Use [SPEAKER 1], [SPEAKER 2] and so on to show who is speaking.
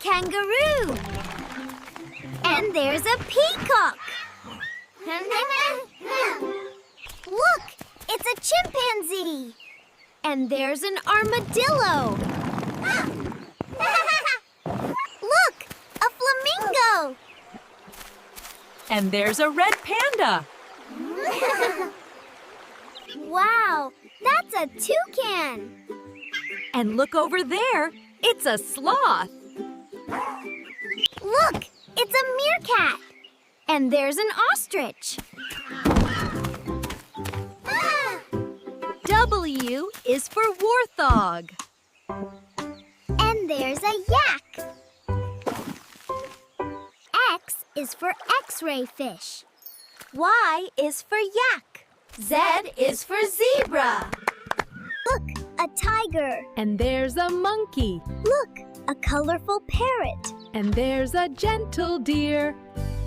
[SPEAKER 1] kangaroo. And there's a peacock. Look, it's a chimpanzee. And there's an armadillo. Look, a flamingo.
[SPEAKER 2] And there's a red panda.
[SPEAKER 1] Wow, that's a toucan.
[SPEAKER 2] And look over there, it's a sloth.
[SPEAKER 1] Look, it's a meerkat. And there's an ostrich.
[SPEAKER 2] W is for warthog.
[SPEAKER 1] And there's a yak. X is for X-ray fish. Y is for yak.
[SPEAKER 3] Z is for zebra.
[SPEAKER 1] Look, a tiger.
[SPEAKER 2] And there's a monkey.
[SPEAKER 1] Look, a colorful parrot.
[SPEAKER 2] And there's a gentle deer.